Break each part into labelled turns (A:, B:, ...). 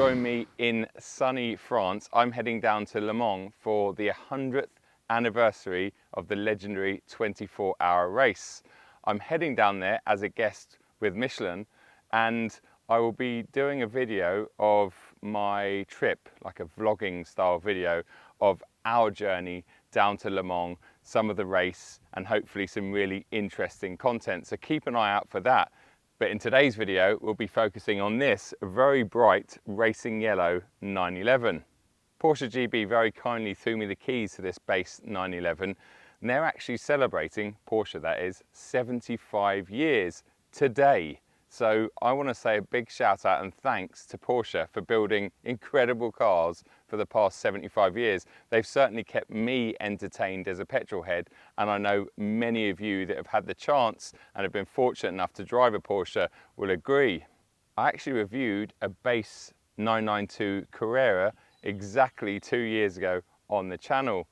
A: join me in sunny France. I'm heading down to Le Mans for the 100th anniversary of the legendary 24-hour race. I'm heading down there as a guest with Michelin, and I will be doing a video of my trip, like a vlogging style video of our journey down to Le Mans, some of the race, and hopefully some really interesting content. So keep an eye out for that. But in today's video, we'll be focusing on this very bright racing yellow 911. Porsche GB very kindly threw me the keys to this base 911, and they're actually celebrating, Porsche that is, 75 years today. So I want to say a big shout out and thanks to Porsche for building incredible cars for the past 75 years. They've certainly kept me entertained as a petrol head, and I know many of you that have had the chance and have been fortunate enough to drive a Porsche will agree. I actually reviewed a base 992 Carrera exactly 2 years ago on the channel.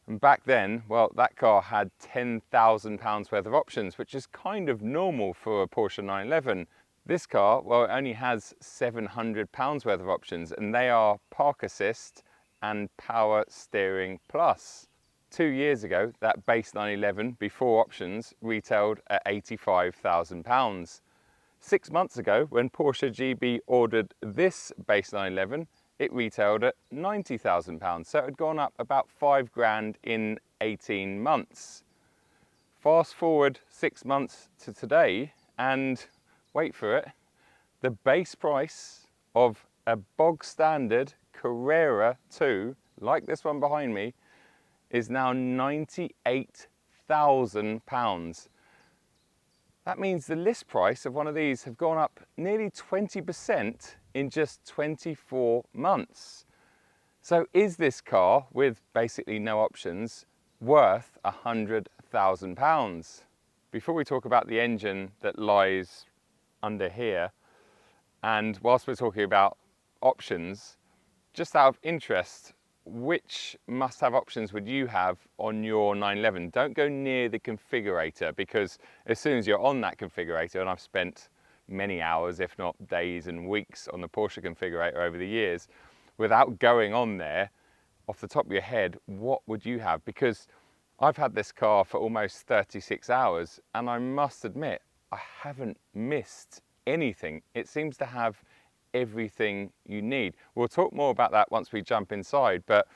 A: And back then, well, that car had £10,000 worth of options, which is kind of normal for a Porsche 911. This car, well, it only has £700 worth of options, and they are park assist and power steering plus. 2 years ago, that base 911 before options retailed at £85,000. 6 months ago, when Porsche GB ordered this base 911, it retailed at £90,000, so it had gone up about 5 grand in 18 months. Fast forward 6 months to today, and wait for it, the base price of a bog standard Carrera 2, like this one behind me, is now £98,000. That means the list price of one of these have gone up nearly 20% in just 24 months. So is this car, with basically no options, worth £100,000? Before we talk about the engine that lies under here, and whilst we're talking about options, just out of interest, which must-have options would you have on your 911? Don't go near the configurator, because as soon as you're on that configurator, and I've spent many hours, if not days and weeks, on the Porsche configurator over the years, without going on there, off the top of your head, what would you have? Because I've had this car for almost 36 hours, and I must admit, I haven't missed anything. It seems to have everything you need. We'll talk more about that once we jump inside, but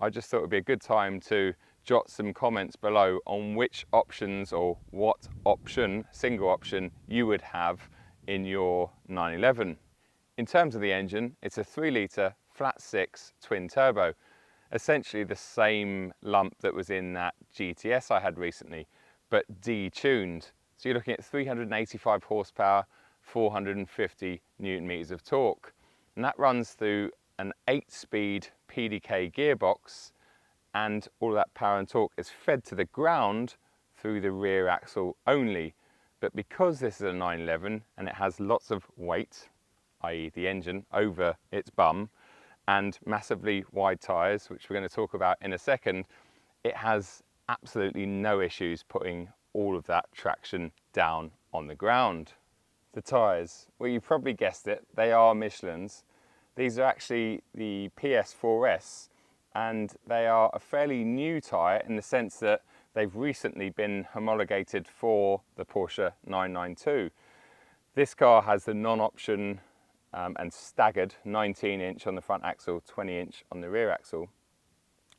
A: I just thought it would be a good time to jot some comments below on which options or what option, single option, you would have in your 911. In terms of the engine, it's a 3-litre flat 6 twin turbo, essentially the same lump that was in that GTS I had recently, but detuned. So you're looking at 385 horsepower, 450 newton meters of torque, and that runs through an 8-speed PDK gearbox, and all of that power and torque is fed to the ground through the rear axle only. But because this is a 911 and it has lots of weight, i.e. the engine, over its bum, and massively wide tyres, which we're going to talk about in a second, it has absolutely no issues putting all of that traction down on the ground. The tyres, well, you probably guessed it, they are Michelin's. These are actually the PS4S, and they are a fairly new tyre in the sense that they've recently been homologated for the Porsche 992. This car has the non-option and staggered 19-inch on the front axle, 20-inch on the rear axle.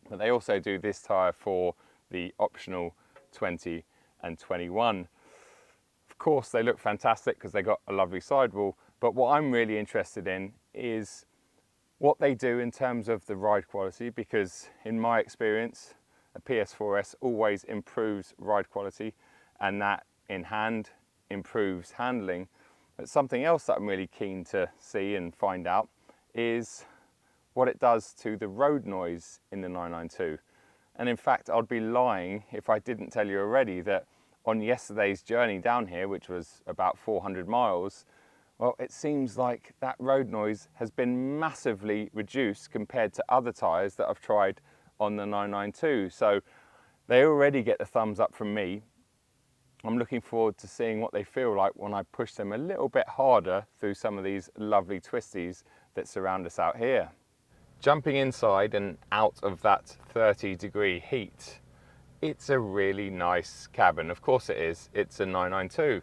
A: But they also do this tyre for the optional 20 and 21. Of course, they look fantastic because they got a lovely sidewall, but what I'm really interested in is what they do in terms of the ride quality, because in my experience, a PS4S always improves ride quality, and that in hand improves handling. But something else that I'm really keen to see and find out is what it does to the road noise in the 992. And in fact, I'd be lying if I didn't tell you already that on yesterday's journey down here, which was about 400 miles, well, it seems like that road noise has been massively reduced compared to other tyres that I've tried on the 992. So they already get the thumbs up from me. I'm looking forward to seeing what they feel like when I push them a little bit harder through some of these lovely twisties that surround us out here. Jumping inside and out of that 30-degree heat, it's a really nice cabin. Of course it is, it's a 992.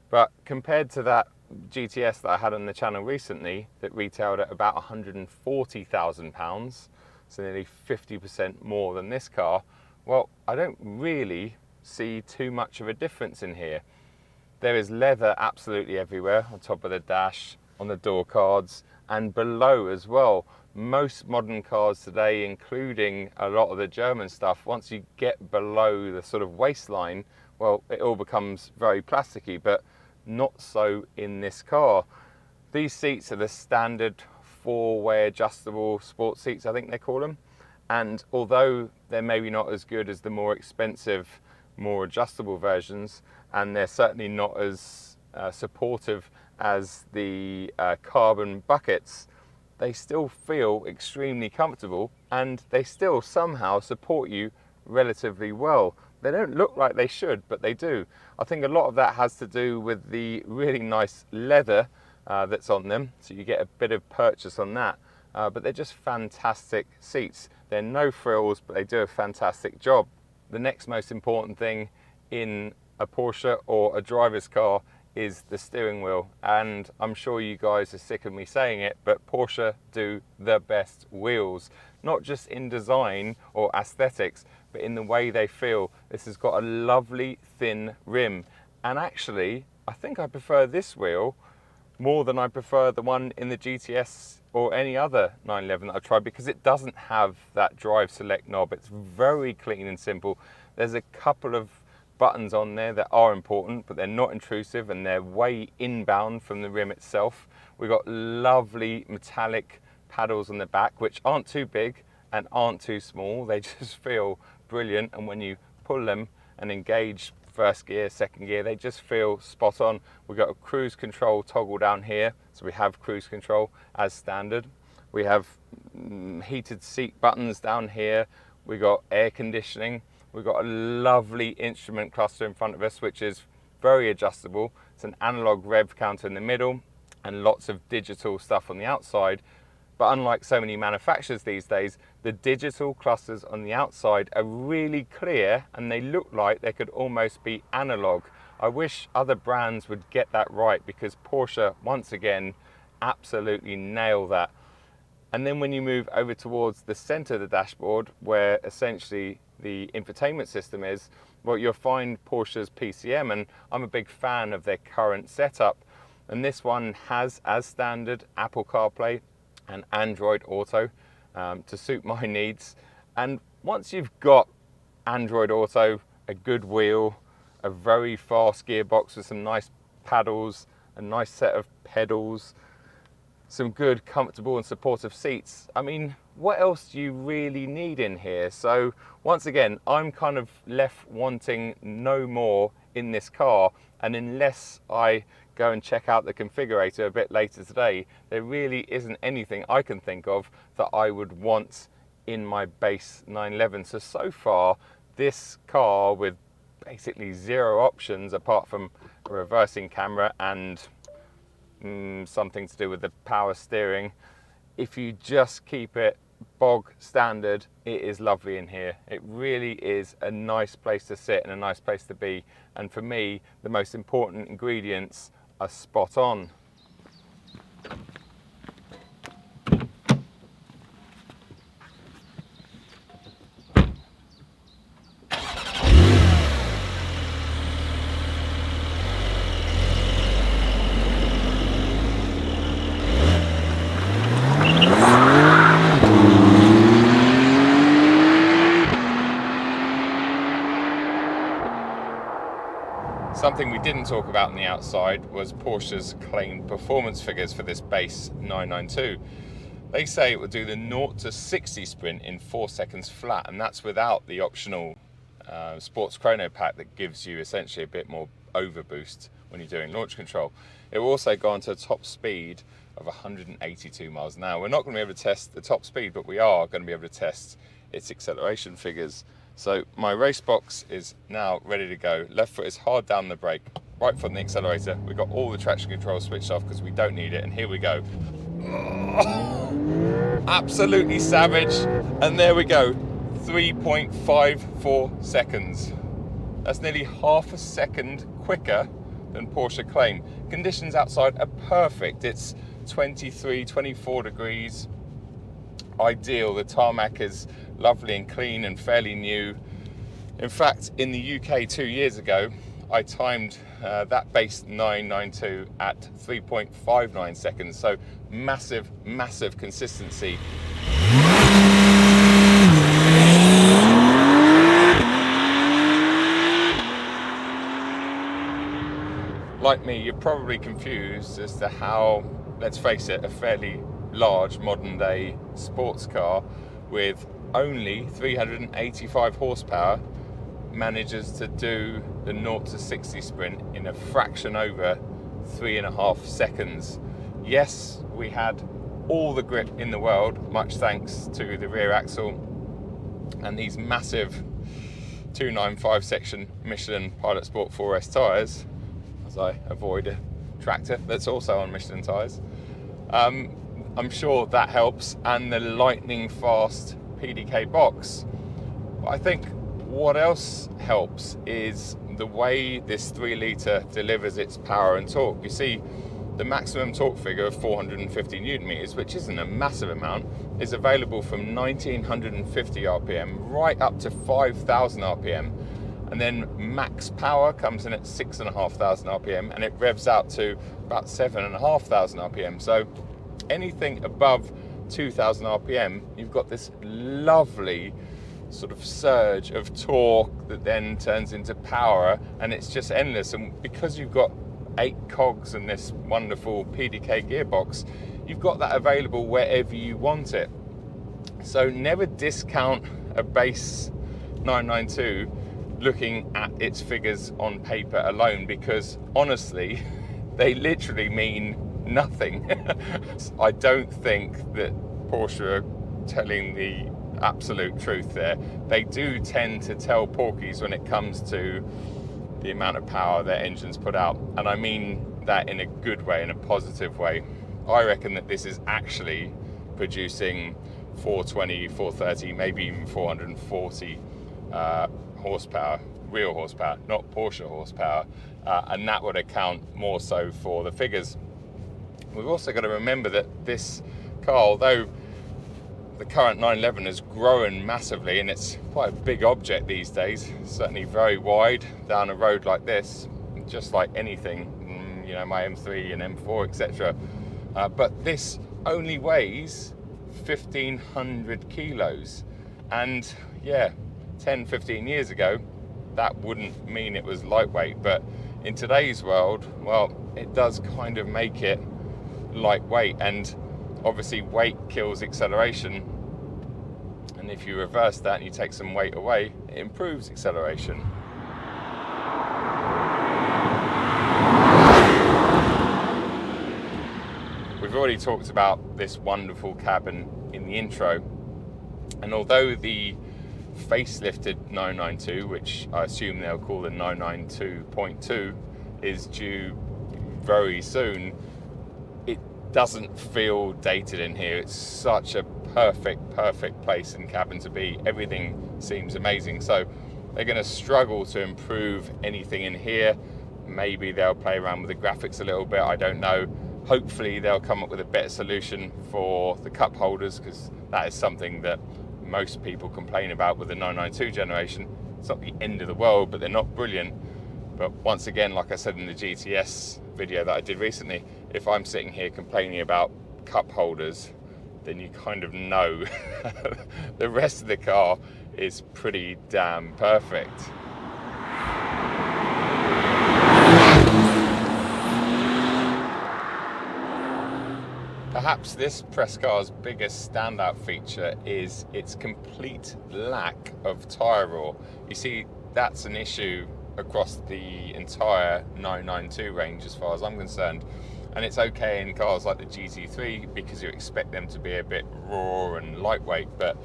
A: But compared to that GTS that I had on the channel recently that retailed at about £140,000, so nearly 50% more than this car, well, I don't really see too much of a difference in here. There is leather absolutely everywhere, on top of the dash, on the door cards, and below as well. Most modern cars today, including a lot of the German stuff, once you get below the sort of waistline, well, it all becomes very plasticky, but not so in this car. These seats are the standard four-way adjustable sports seats, I think they call them. And although they're maybe not as good as the more expensive, more adjustable versions, and they're certainly not as supportive as the carbon buckets, they still feel extremely comfortable, and they still somehow support you relatively well. They don't look like they should, but they do. I think a lot of that has to do with the really nice leather that's on them, so you get a bit of purchase on that. But they're just fantastic seats. They're no frills, but they do a fantastic job. The next most important thing in a Porsche or a driver's car is the steering wheel, and I'm sure you guys are sick of me saying it, but Porsche do the best wheels, not just in design or aesthetics, but in the way they feel. This has got a lovely thin rim, and actually I think I prefer this wheel more than I prefer the one in the GTS or any other 911 that I've tried, because it doesn't have that drive select knob. It's very clean and simple. There's a couple of buttons on there that are important, but they're not intrusive and they're way inbound from the rim itself. We've got lovely metallic paddles on the back, which aren't too big and aren't too small. They just feel brilliant, and when you pull them and engage first gear, second gear, they just feel spot on. We've got a cruise control toggle down here, so we have cruise control as standard. We have heated seat buttons down here. We got air conditioning. We've got a lovely instrument cluster in front of us, which is very adjustable. It's an analog rev counter in the middle and lots of digital stuff on the outside. But unlike so many manufacturers these days, the digital clusters on the outside are really clear and they look like they could almost be analog. I wish other brands would get that right, because Porsche, once again, absolutely nail that. And then when you move over towards the center of the dashboard, where essentially the infotainment system is, well, you'll find Porsche's PCM, and I'm a big fan of their current setup. And this one has, as standard, Apple CarPlay and Android Auto to suit my needs. And once you've got Android Auto, a good wheel, a very fast gearbox with some nice paddles, a nice set of pedals, some good, comfortable and supportive seats, I mean, what else do you really need in here? So once again, I'm kind of left wanting no more in this car, and unless I go and check out the configurator a bit later today, there really isn't anything I can think of that I would want in my base 911. So far, this car with basically zero options apart from a reversing camera and something to do with the power steering, if you just keep it bog standard, it is lovely in here. It really is a nice place to sit and a nice place to be, and for me the most important ingredients are spot on. Something we didn't talk about on the outside was Porsche's claimed performance figures for this base 992. They say it will do the 0 to 60 sprint in 4 seconds flat, and that's without the optional sports chrono pack that gives you essentially a bit more overboost when you're doing launch control. It will also go on to a top speed of 182 miles an hour. We're not going to be able to test the top speed, but we are going to be able to test its acceleration figures. So my race box is now ready to go. Left foot is hard down the brake, right foot on the accelerator. We've got all the traction control switched off because we don't need it, and here we go. Absolutely savage. And there we go, 3.54 seconds. That's nearly half a second quicker than Porsche claim. Conditions outside are perfect. It's 23, 24 degrees. Ideal. The tarmac is lovely and clean and fairly new. In fact, in the UK 2 years ago, I timed that base 992 at 3.59 seconds. So massive, massive consistency. Like me, you're probably confused as to how, let's face it, a fairly large modern day sports car with only 385 horsepower manages to do the 0 to 60 sprint in a fraction over 3.5 seconds. Yes, we had all the grip in the world, much thanks to the rear axle and these massive 295 section Michelin Pilot Sport 4S tyres, as I avoid a tractor that's also on Michelin tyres. I'm sure that helps, and the lightning fast PDK box. But I think what else helps is the way this 3 litre delivers its power and torque. You see, the maximum torque figure of 450 newton meters, which isn't a massive amount, is available from 1950 RPM right up to 5,000 RPM. And then max power comes in at 6,500 RPM, and it revs out to about 7,500 RPM. So anything above 2,000 RPM, you've got this lovely sort of surge of torque that then turns into power, and it's just endless. And because you've got 8 cogs and this wonderful PDK gearbox, you've got that available wherever you want it. So never discount a base 992 looking at its figures on paper alone, because honestly, they literally mean nothing. I don't think that Porsche are telling the absolute truth there. They do tend to tell porkies when it comes to the amount of power their engines put out, and I mean that in a good way, in a positive way. I reckon that this is actually producing 420, 430, maybe even 440 horsepower, real horsepower, not Porsche horsepower, and that would account more so for the figures. We've also got to remember that this car, although the current 911 has grown massively, and it's quite a big object these days, certainly very wide down a road like this, just like anything, you know, my M3 and M4, etc. But this only weighs 1,500 kilos, and yeah, 10-15 years ago that wouldn't mean it was lightweight, but in today's world, well, it does kind of make it lightweight, and obviously weight kills acceleration, and if you reverse that and you take some weight away, it improves acceleration. We've already talked about this wonderful cabin in the intro, and although the facelifted 992, which I assume they'll call the 992.2, is due very soon, it doesn't feel dated in here. It's such a perfect place and cabin to be. Everything seems amazing. So they're going to struggle to improve anything in here. Maybe they'll play around with the graphics a little bit, I don't know. Hopefully they'll come up with a better solution for the cup holders, because that is something that most people complain about with the 992 generation. It's not the end of the world, but they're not brilliant. But once again, like I said in the GTS video that I did recently, if I'm sitting here complaining about cup holders, then you kind of know the rest of the car is pretty damn perfect. Perhaps this press car's biggest standout feature is its complete lack of tyre roar. You see, that's an issue across the entire 992 range as far as I'm concerned. And it's okay in cars like the GT3 because you expect them to be a bit raw and lightweight, but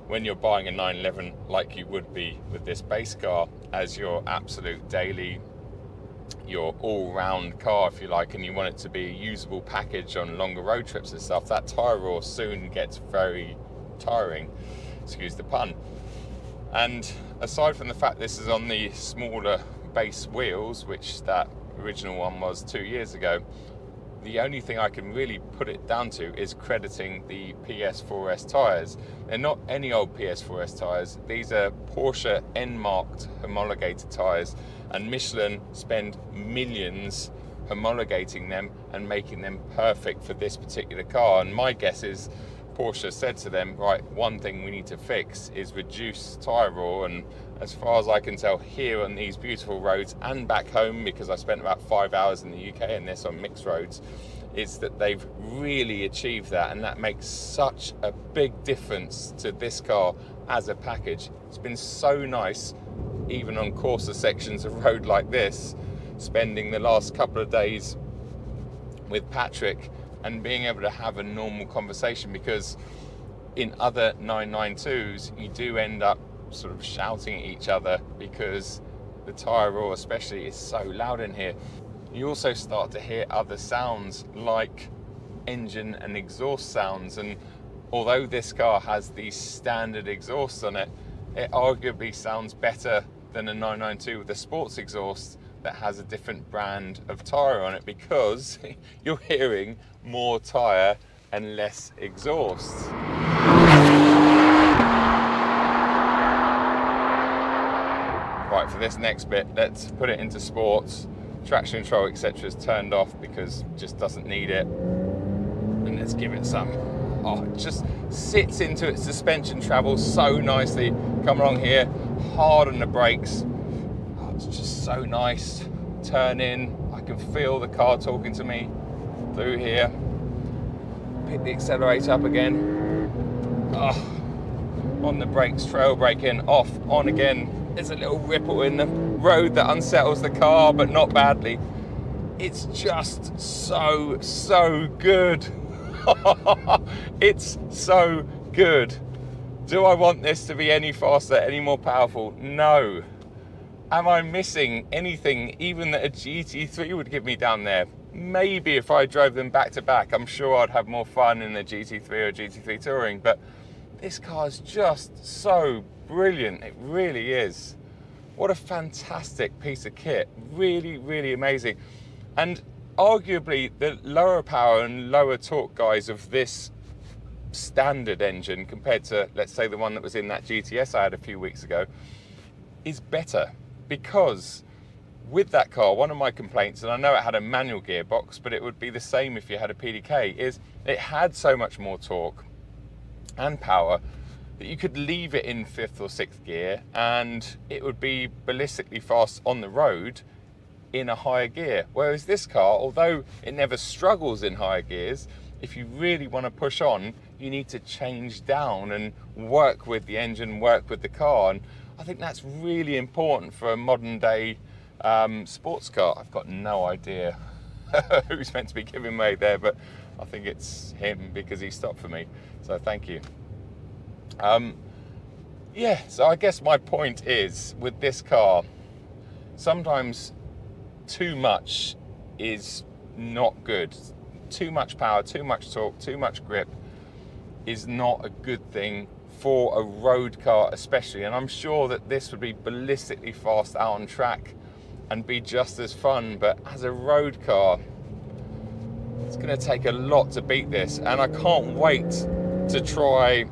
A: when you're buying a 911 like you would be with this base car as your absolute daily, your all-round car, if you like, and you want it to be a usable package on longer road trips and stuff, that tyre roar soon gets very tiring, excuse the pun. And aside from the fact this is on the smaller base wheels, which that original one was 2 years ago, the only thing I can really put it down to is crediting the PS4S tyres. They're not any old PS4S tyres. These are Porsche N-marked homologated tyres, and Michelin spend millions homologating them and making them perfect for this particular car. And my guess is Porsche said to them, right, one thing we need to fix is reduce tyre roar. And as far as I can tell here on these beautiful roads and back home, because I spent about 5 hours in the UK and this on mixed roads, is that they've really achieved that, and that makes such a big difference to this car as a package. It's been so nice, even on coarser sections of road like this, spending the last couple of days with Patrick and being able to have a normal conversation, because in other 992s you do end up sort of shouting at each other because the tyre roar especially is so loud in here. You also start to hear other sounds like engine and exhaust sounds, and although this car has these standard exhausts on it, it arguably sounds better than a 992 with a sports exhaust that has a different brand of tyre on it, because you're hearing more tyre and less exhaust. Right, for this next bit, let's put it into sports. Traction control, etc. is turned off because it just doesn't need it. And let's give it some. Oh, it just sits into its suspension, travels so nicely. Come along here, hard on the brakes. Oh, it's just so nice. Turn in, I can feel the car talking to me through here. Pick the accelerator up again. Oh, on the brakes, trail braking, off, on again. There's a little ripple in the road that unsettles the car, but not badly. It's just so good. It's so good. Do I want this to be any faster, any more powerful? No. Am I missing anything even that a GT3 would give me down there? Maybe if I drove them back to back, I'm sure I'd have more fun in the GT3 or GT3 Touring, but this car is just so brilliant. It really is. What a fantastic piece of kit. Really, really amazing. And arguably the lower power and lower torque guys of this standard engine compared to, let's say, the one that was in that GTS I had a few weeks ago is better, because with that car, one of my complaints, and I know it had a manual gearbox, but it would be the same if you had a PDK, is it had so much more torque and power that you could leave it in 5th or 6th gear and it would be ballistically fast on the road in a higher gear. Whereas this car, although it never struggles in higher gears, if you really want to push on, you need to change down and work with the engine, work with the car. And I think that's really important for a modern day sports car. I've got no idea who's meant to be giving way there, but I think it's him because he stopped for me. So thank you. Yeah, so I guess my point is, with this car, sometimes too much is not good. Too much power, too much torque, too much grip is not a good thing for a road car especially. And I'm sure that this would be ballistically fast out on track and be just as fun, but as a road car, it's going to take a lot to beat this. And I can't wait to try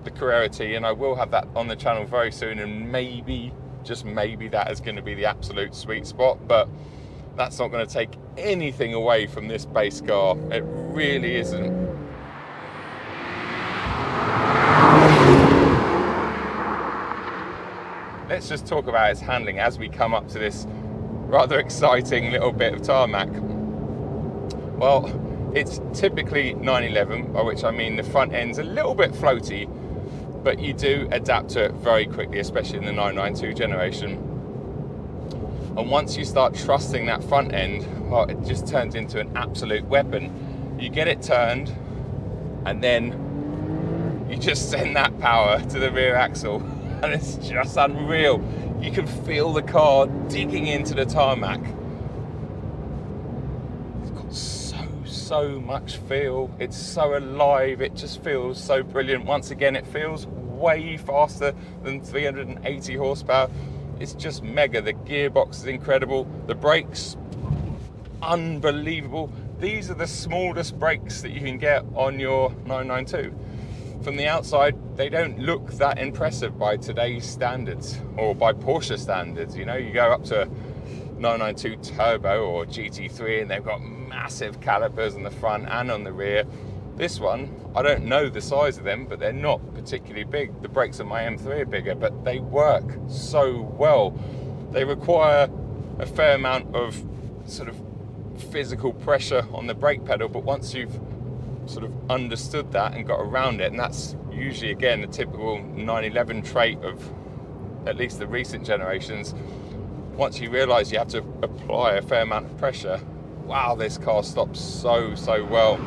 A: the Carrera T, and I will have that on the channel very soon, and maybe, just maybe, that is going to be the absolute sweet spot. But that's not going to take anything away from this base car. It really isn't. Let's just talk about its handling as we come up to this rather exciting little bit of tarmac. Well, it's typically 911, by which I mean the front end's a little bit floaty, but you do adapt to it very quickly, especially in the 992 generation. And once you start trusting that front end, well, it just turns into an absolute weapon. You get it turned, and then you just send that power to the rear axle and it's just unreal. You can feel the car digging into the tarmac. It's got so much feel. It's so alive. It just feels so brilliant. Once again, it feels way faster than 380 horsepower. It's just mega. The gearbox is incredible. The brakes, unbelievable. These are the smallest brakes that you can get on your 992. From the outside, they don't look that impressive by today's standards, or by Porsche standards. You know, you go up to 992 Turbo or GT3 and they've got massive calipers on the front and on the rear. This one, I don't know the size of them, but they're not particularly big. The brakes on my M3 are bigger, but they work so well. They require a fair amount of sort of physical pressure on the brake pedal, but once you've sort of understood that and got around it, and that's usually, again, the typical 911 trait of at least the recent generations, once you realize you have to apply a fair amount of pressure, wow, this car stops so well.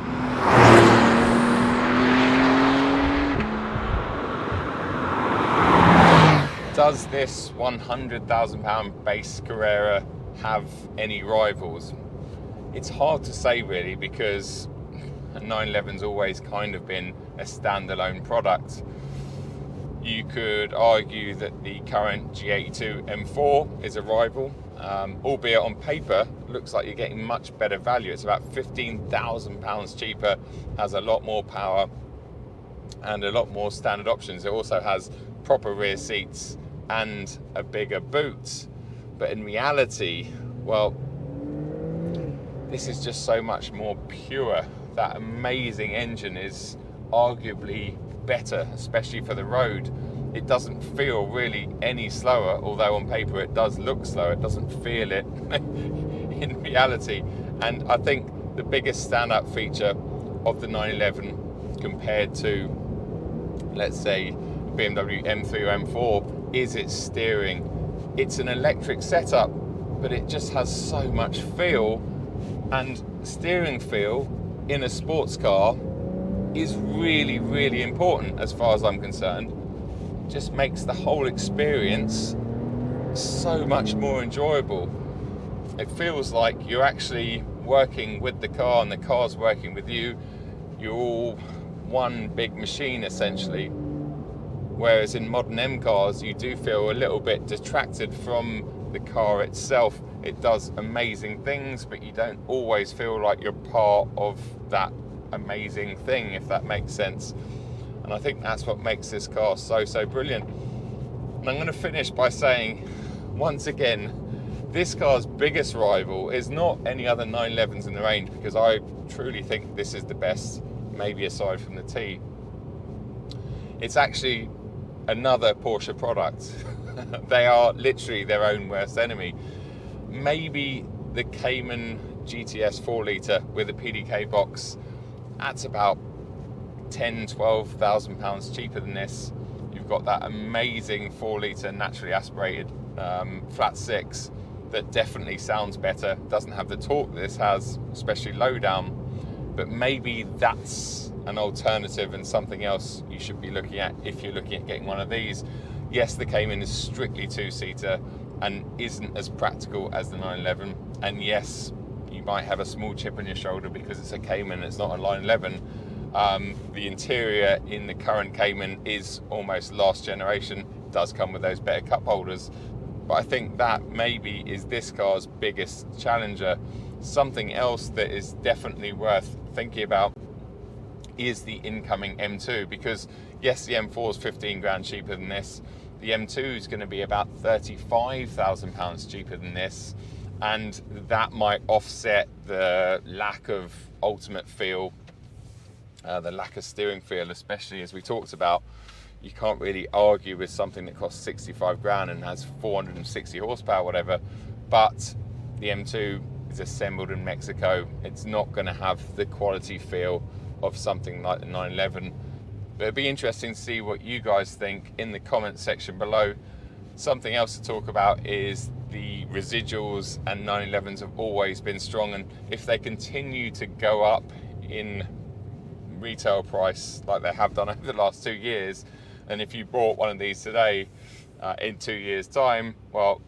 A: Does this £100,000 base Carrera have any rivals? It's hard to say really, because a 911's always kind of been a standalone product. You could argue that the current G82 M4 is a rival, albeit on paper looks like you're getting much better value. It's about £15,000 cheaper, has a lot more power and a lot more standard options. It also has proper rear seats and a bigger boot. But in reality, well, this is just so much more pure. That amazing engine is arguably better, especially for the road. It doesn't feel really any slower, although on paper it does look slow. It doesn't feel it in reality. And I think the biggest standout feature of the 911 compared to, let's say, BMW M3 or M4 is its steering. It's an electric setup, but it just has so much feel, and steering feel in a sports car is really important as far as I'm concerned. Just makes the whole experience so much more enjoyable. It feels like you're actually working with the car and the car's working with you. You're all one big machine essentially. Whereas in modern M cars, you do feel a little bit detracted from the car itself. It does amazing things, but you don't always feel like you're part of that amazing thing, if that makes sense. And I think that's what makes this car so brilliant. And I'm going to finish by saying, once again, this car's biggest rival is not any other 911s in the range, because I truly think this is the best, maybe aside from the T. It's actually another Porsche product. They are literally their own worst enemy. Maybe the Cayman GTS 4 litre with a PDK box, that's about £10,000-12,000 cheaper than this. You've got that amazing 4 litre naturally aspirated flat six that definitely sounds better, doesn't have the torque this has, especially low down, but maybe that's an alternative and something else you should be looking at if you're looking at getting one of these. Yes, the Cayman is strictly two-seater and isn't as practical as the 911, and yes, you might have a small chip on your shoulder because it's a Cayman, it's not a 911. The interior in the current Cayman is almost last generation. It does come with those better cup holders, but I think that maybe is this car's biggest challenger. Something else that is definitely worth thinking about is the incoming M2, because yes, the M4 is 15 grand cheaper than this. The M2 is going to be about £35,000 cheaper than this, and that might offset the lack of ultimate feel, the lack of steering feel, especially as we talked about. You can't really argue with something that costs 65 grand and has 460 horsepower, whatever, but the M2 is assembled in Mexico. It's not going to have the quality feel of something like the 911. But it'd be interesting to see what you guys think in the comment section below. Something else to talk about is the residuals, and 911s have always been strong, and if they continue to go up in retail price like they have done over the last 2 years. And if you bought one of these today, in 2 years' time, well,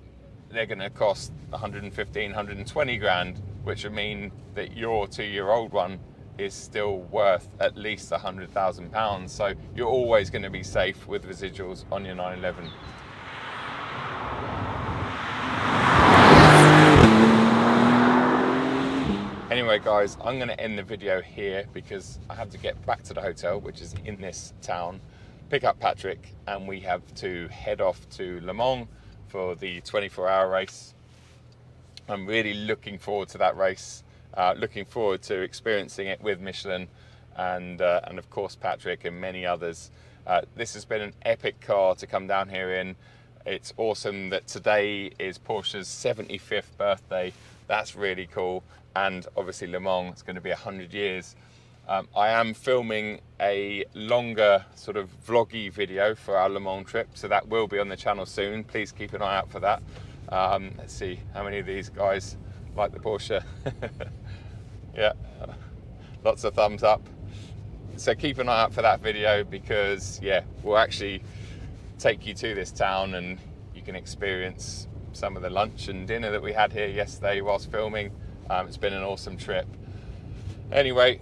A: they're going to cost 115, 120 grand, which would mean that your 2-year-old one is still worth at least £100,000. So you're always going to be safe with residuals on your 911. Anyway guys, I'm going to end the video here because I have to get back to the hotel, which is in this town, pick up Patrick, and we have to head off to Le Mans for the 24-hour race. I'm really looking forward to that race, looking forward to experiencing it with Michelin and of course Patrick and many others. This has been an epic car to come down here in. It's awesome that today is Porsche's 75th birthday. That's really cool. And obviously Le Mans, it's going to be 100 years. I am filming a longer sort of vloggy video for our Le Mans trip, so that will be on the channel soon. Please keep an eye out for that. Let's see how many of these guys like the Porsche. Yeah, lots of thumbs up. So keep an eye out for that video because yeah, we'll actually take you to this town and you can experience some of the lunch and dinner that we had here yesterday whilst filming. It's been an awesome trip. Anyway,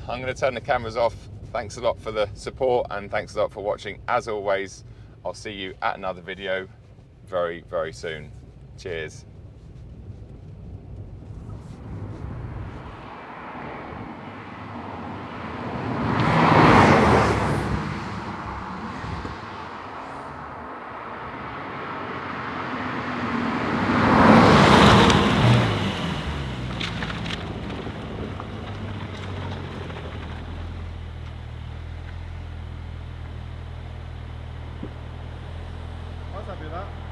A: I'm going to turn the cameras off. Thanks a lot for the support and thanks a lot for watching. As always, I'll see you at another video very, very soon. Cheers.
B: What's up with that?